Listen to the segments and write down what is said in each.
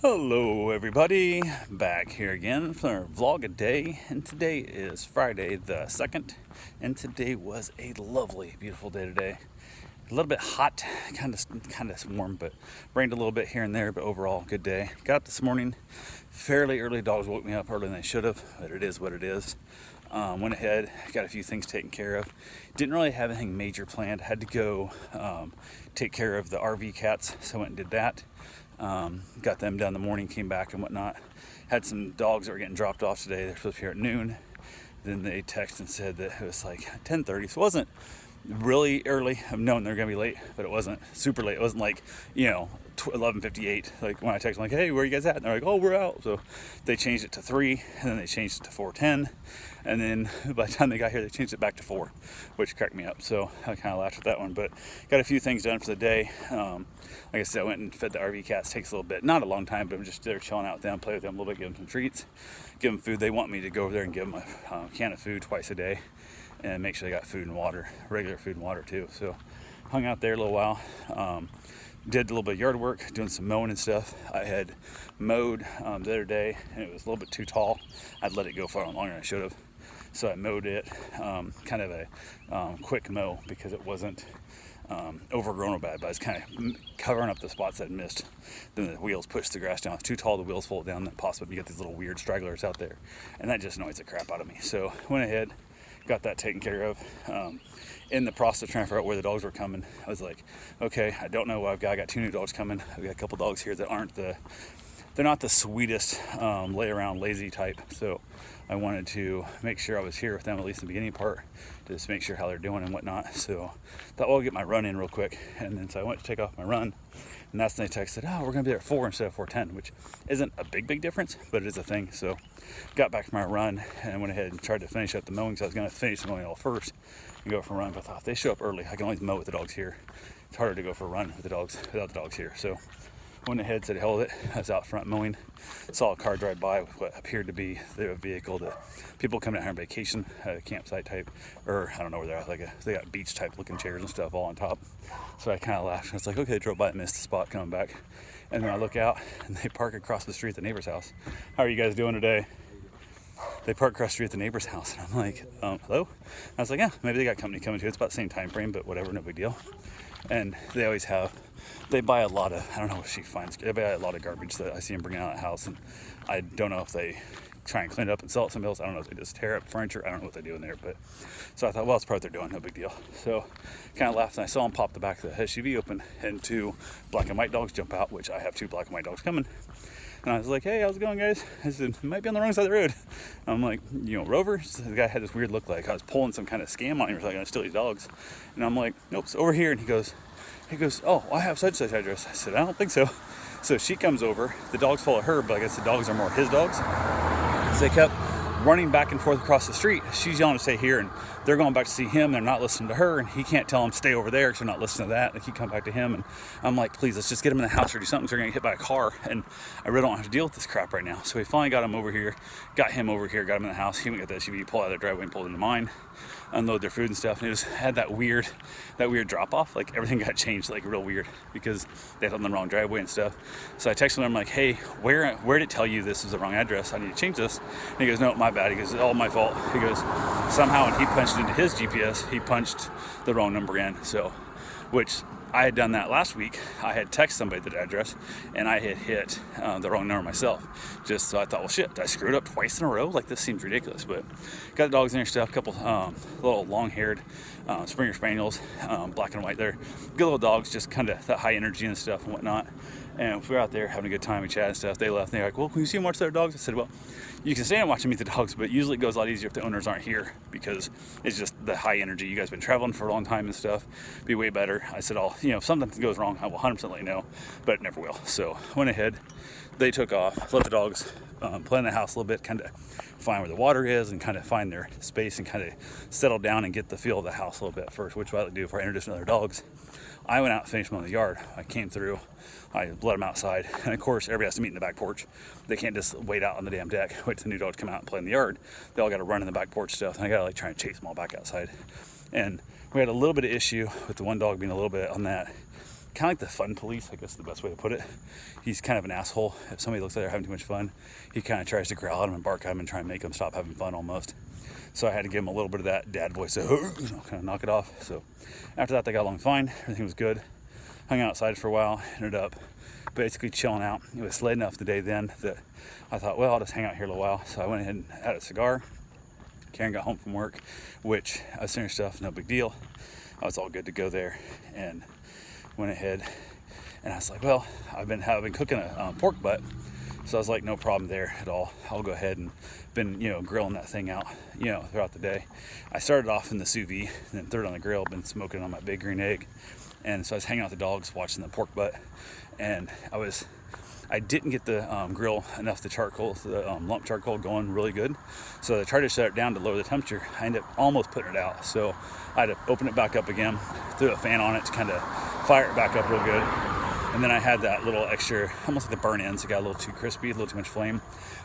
Hello everybody, back here again for our vlog a day, and today is Friday the 2nd, and today was a lovely, beautiful day today. A little bit hot, kind of warm, but rained a little bit here and there, but overall good day. Got up this morning fairly early. Dogs woke me up earlier than they should have, but it is what it is. Went ahead, got a few things taken care of. Didn't really have anything major planned. Had to go take care of the RV cats, so I went and did that. Got them done in the morning, came back and whatnot. Had some dogs that were getting dropped off today. They're supposed to be here at noon. Then they texted and said that it was like 10:30, so it wasn't really early. I've known they're gonna be late, but it wasn't super late. It wasn't like 11:58. Like when I texted, I'm like, "Hey, where are you guys at?" And they're like, "Oh, we're out." So they changed it to 3, and then they changed it to 4:10, and then by the time they got here, they changed it back to 4, which cracked me up. So I kind of laughed at that one, but got a few things done for the day. Like I said, I went and fed the RV cats. Takes a little bit, not a long time, but I'm just there chilling out with them, play with them a little bit, give them some treats, give them food. They want me to go over there and give them a can of food twice a day, and make sure they got food and water, regular food and water too. So hung out there a little while. Did a little bit of yard work, doing some mowing and stuff. I had mowed the other day, and it was a little bit too tall. I'd let it go far longer than I should have. So I mowed it, kind of a quick mow, because it wasn't overgrown or bad, but I was kind of covering up the spots that I'd missed. Then the wheels pushed the grass down. It's too tall, the wheels fold down, then possibly you get these little weird stragglers out there, and that just annoys the crap out of me. So went ahead, got that taken care of. In the process of trying to figure out where the dogs were coming, I was like, okay, I don't know what I've got. I got 2 new dogs coming. I've got a couple dogs here that they're not the sweetest lay around lazy type. So I wanted to make sure I was here with them, at least in the beginning part, to just make sure how they're doing and whatnot. So thought, well, I'll get my run in real quick. And then so I went to take off my run, and that's when they texted, "Oh, we're gonna be there at 4 instead of 4:10, which isn't a big difference, but it is a thing. So got back from my run and went ahead and tried to finish up the mowing. So I was gonna finish the mowing all first and go for a run, but I thought if they show up early, I can always mow with the dogs here. It's harder to go for a run with the dogs without the dogs here. So went ahead, said hell with it. I was out front mowing, saw a car drive by with what appeared to be the vehicle that people coming out here on vacation, a campsite type, or I don't know where they're at, they got beach type looking chairs and stuff all on top. So I kind of laughed. I was like, okay, they drove by and missed the spot coming back. And then I look out and they park across the street at the neighbor's house. "How are you guys doing today?" They park across the street at the neighbor's house, and I'm like, hello? I was like, yeah, maybe they got company coming too. It's about the same time frame, but whatever, no big deal. And they buy a lot of, I don't know if she finds, they buy a lot of garbage that I see them bringing out of the house, and I don't know if they try and clean it up and sell it somewhere else. I don't know if they just tear up furniture. I don't know what they do in there, but so I thought, well, it's probably what they're doing, no big deal. So kind of laughed, and I saw them pop the back of the SUV open, and 2 black and white dogs jump out, which I have 2 black and white dogs coming. And I was like, "Hey, how's it going, guys?" I said, "Might be on the wrong side of the road." I'm like, "Rover?" So the guy had this weird look, like I was pulling some kind of scam on him, or like, "Gonna steal these dogs." And I'm like, "Nope, it's over here." And he goes, "Oh, I have such address." I said, "I don't think so." So she comes over. The dogs follow her, but I guess the dogs are more his dogs. So they kept running back and forth across the street. She's yelling to stay here, and they're going back to see him. They're not listening to her, and he can't tell them stay over there because they're not listening to that. They keep coming back to him, and I'm like, please, let's just get him in the house or do something, so they're gonna get hit by a car, and I really don't have to deal with this crap right now. So we finally got him over here, got him in the house. He went and got the SUV, pulled out of their driveway and pulled into mine, unload their food and stuff, and it just had that weird drop off. Like everything got changed, like real weird, because they had on the wrong driveway and stuff. So I texted him, I'm like, "Hey, where did it tell you this is the wrong address? I need to change this." And he goes, "No, my bad." He goes, "It's all my fault." He goes, somehow when he punched into his GPS, he punched the wrong number in. So, which I had done that last week. I had texted somebody the address, and I had hit the wrong number myself. Just so I thought, well, shit, I screwed up twice in a row. Like, this seems ridiculous. But got the dogs in there, stuff. A couple little long-haired Springer Spaniels, black and white. They're good little dogs, just kind of that high energy and stuff and whatnot. And we were out there having a good time, we chatted and stuff. They left, and they're like, "Well, can you see them watch their dogs?" I said, "Well, you can stay and watch them meet the dogs, but usually it goes a lot easier if the owners aren't here, because it's just the high energy. You guys have been traveling for a long time and stuff. Be way better." I said, if something goes wrong, I will 100% let you know, but it never will." So went ahead, they took off, let the dogs play in the house a little bit, kind of find where the water is and kind of find their space and kind of settle down and get the feel of the house a little bit first, which I like to do before I introduce other dogs. I went out and finished mowing the yard. I came through, I let them outside, and of course everybody has to meet in the back porch. They can't just wait out on the damn deck, wait till the new dogs come out and play in the yard. They all got to run in the back porch stuff, and I got to try and chase them all back outside. And we had a little bit of issue with the one dog being a little bit on that kind of like the fun police, I guess is the best way to put it. He's kind of an asshole. If somebody looks like they're having too much fun, he kind of tries to growl at them and bark at them and try and make them stop having fun almost. So I had to give him a little bit of that dad voice to kind of knock it off. So after that, they got along fine. Everything was good. Hung outside for a while. Ended up basically chilling out. It was late enough the day then that I thought, well, I'll just hang out here a little while. So I went ahead and had a cigar. Karen got home from work, which I was finished stuff, no big deal. I was all good to go there, and went ahead and I was like, well, I've been cooking a pork butt, so I was like, no problem there at all. I'll go ahead and been grilling that thing out throughout the day. I started off in the sous vide, and then threw it on the grill. Been smoking on my big green egg, and so I was hanging out with the dogs watching the pork butt, and I didn't get the grill enough, the lump charcoal going really good. So I tried to shut it down to lower the temperature. I ended up almost putting it out. So I had to open it back up again, threw a fan on it to kind of fire it back up real good. And then I had that little extra, almost like the burn ends. It got a little too crispy, a little too much flame.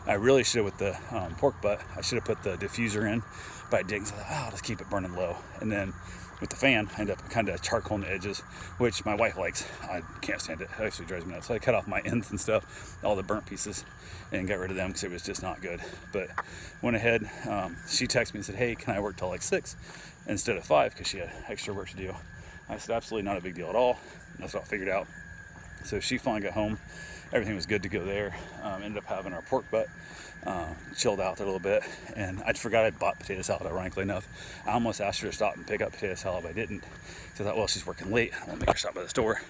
I really should have, with the pork butt, I should have put the diffuser in, but I didn't. So I thought, I'll just keep it burning low. And then with the fan, I end up kind of charcoaling the edges, which my wife likes. I can't stand it. It actually drives me nuts. So I cut off my ends and stuff, all the burnt pieces, and got rid of them because it was just not good. But went ahead. She texted me and said, hey, can I work till like 6 instead of 5 because she had extra work to do. I said, absolutely not a big deal at all. That's all figured out. So she finally got home. Everything was good to go there. Ended up having our pork butt. Chilled out there a little bit, and I forgot I'd bought potato salad, ironically enough. I almost asked her to stop and pick up potato salad, but I didn't. So I thought, well, she's working late, I won't make her stop by the store.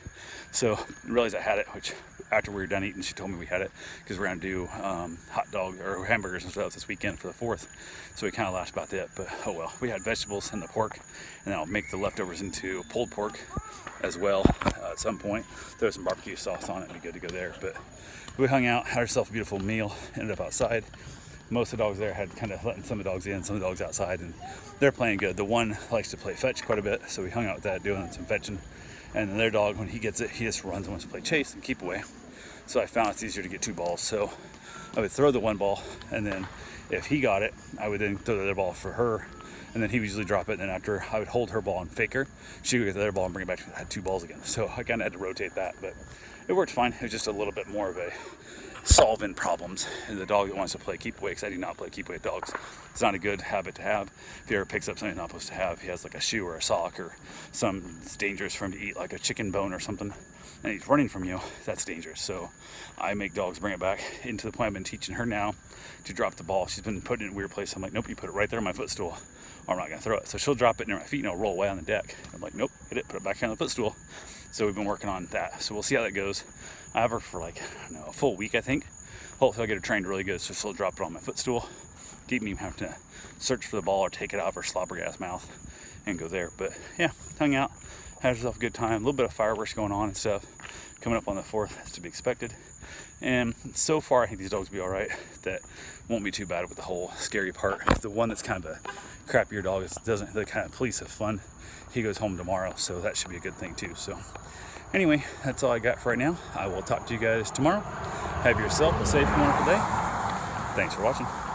So I realized I had it, which after we were done eating, she told me we had it, because we're going to do hot dog or hamburgers and stuff this weekend for the 4th. So we kind of laughed about that, but oh well. We had vegetables and the pork, and I'll make the leftovers into pulled pork as well at some point. Throw some barbecue sauce on it and be good to go there. But we hung out, had ourselves a beautiful meal, ended up outside. Most of the dogs there had kind of letting some of the dogs in, some of the dogs outside, and they're playing good. The one likes to play fetch quite a bit, so we hung out with that, doing some fetching. And then their dog, when he gets it, he just runs and wants to play chase and keep away. So I found it's easier to get 2 balls. So I would throw the 1 ball, and then if he got it, I would then throw the other ball for her, and then he would usually drop it, and then after I would hold her ball and fake her, she would get the other ball and bring it back. I had 2 balls again. So I kind of had to rotate that, but it worked fine. It was just a little bit more of a solving problems. And the dog that wants to play keep away, because I do not play keep away with dogs. It's not a good habit to have. If he ever picks up something he's not supposed to have, he has like a shoe or a sock or something that's dangerous for him to eat, like a chicken bone or something, and he's running from you, that's dangerous. So I make dogs bring it back, into the point I've been teaching her now to drop the ball. She's been putting it in a weird place. I'm like, nope, you put it right there on my footstool, or I'm not gonna throw it. So she'll drop it near my feet and it'll roll away on the deck. I'm like, nope, hit it, put it back here on the footstool. So we've been working on that. So we'll see how that goes. I have her for like, I don't know, a full week, I think. Hopefully I'll get her trained really good, so she'll drop it on my footstool. Keep me having to search for the ball or take it out of her slobbergas mouth and go there. But yeah, hung out, had herself a good time. A little bit of fireworks going on and stuff. Coming up on the 4th, that's to be expected. And so far, I think these dogs will be all right. That won't be too bad with the whole scary part. The one that's kind of a crappier dog doesn't, the kind of police have fun. He goes home tomorrow, so that should be a good thing too. So anyway, that's all I got for right now. I will talk to you guys tomorrow. Have yourself a safe and wonderful day. Thanks for watching.